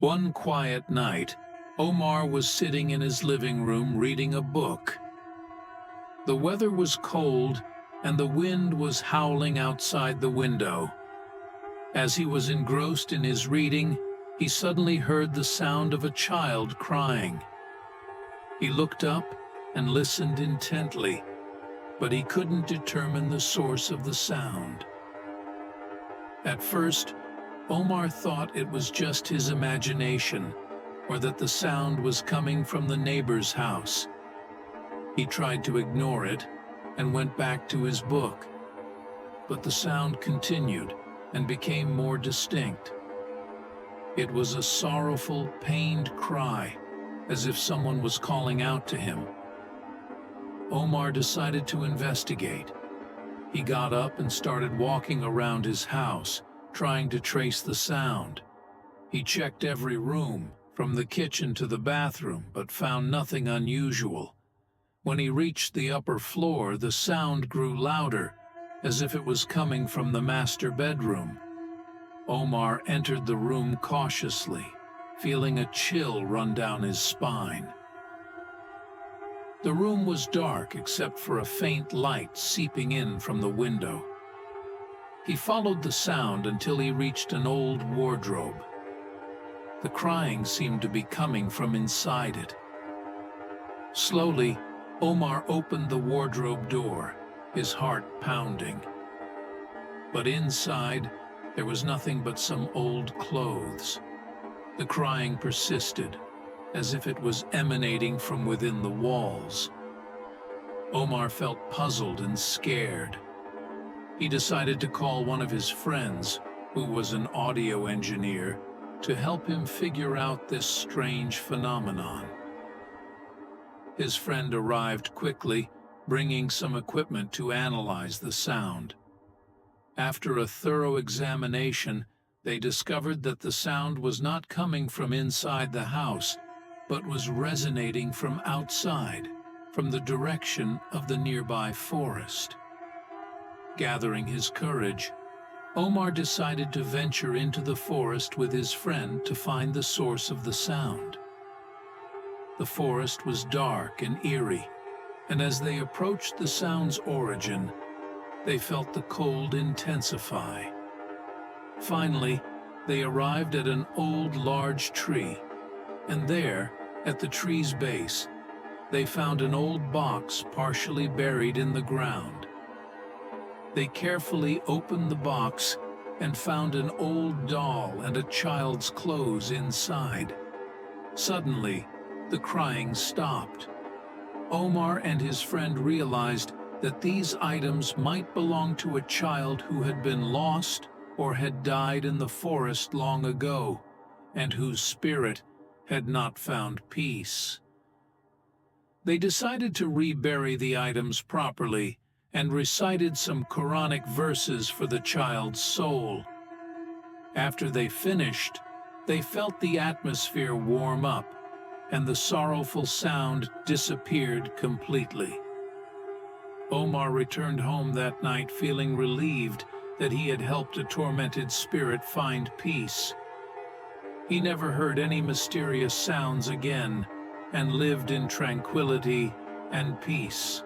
One quiet night, Omar was sitting in his living room reading a book. The weather was cold and the wind was howling outside the window. As he was engrossed in his reading, he suddenly heard the sound of a child crying. He looked up and listened intently, but he couldn't determine the source of the sound. At first, Omar thought it was just his imagination, or that the sound was coming from the neighbor's house. He tried to ignore it and went back to his book. But the sound continued and became more distinct. It was a sorrowful, pained cry, as if someone was calling out to him. Omar decided to investigate. He got up and started walking around his house, trying to trace the sound. He checked every room, from the kitchen to the bathroom, but found nothing unusual. When he reached the upper floor, the sound grew louder, as if it was coming from the master bedroom. Omar entered the room cautiously, feeling a chill run down his spine. The room was dark except for a faint light seeping in from the window. He followed the sound until he reached an old wardrobe. The crying seemed to be coming from inside it. Slowly, Omar opened the wardrobe door, his heart pounding. But inside, there was nothing but some old clothes. The crying persisted, as if it was emanating from within the walls. Omar felt puzzled and scared. He decided to call one of his friends, who was an audio engineer, to help him figure out this strange phenomenon. His friend arrived quickly, bringing some equipment to analyze the sound. After a thorough examination, they discovered that the sound was not coming from inside the house, but was resonating from outside, from the direction of the nearby forest. Gathering his courage, Omar decided to venture into the forest with his friend to find the source of the sound. The forest was dark and eerie, and as they approached the sound's origin, they felt the cold intensify. Finally, they arrived at an old large tree, and there, at the tree's base, they found an old box partially buried in the ground. They carefully opened the box and found an old doll and a child's clothes inside. Suddenly, the crying stopped. Omar and his friend realized that these items might belong to a child who had been lost or had died in the forest long ago, and whose spirit had not found peace. They decided to rebury the items properly and recited some Quranic verses for the child's soul. After they finished, they felt the atmosphere warm up, and the sorrowful sound disappeared completely. Omar returned home that night feeling relieved that he had helped a tormented spirit find peace. He never heard any mysterious sounds again and lived in tranquility and peace.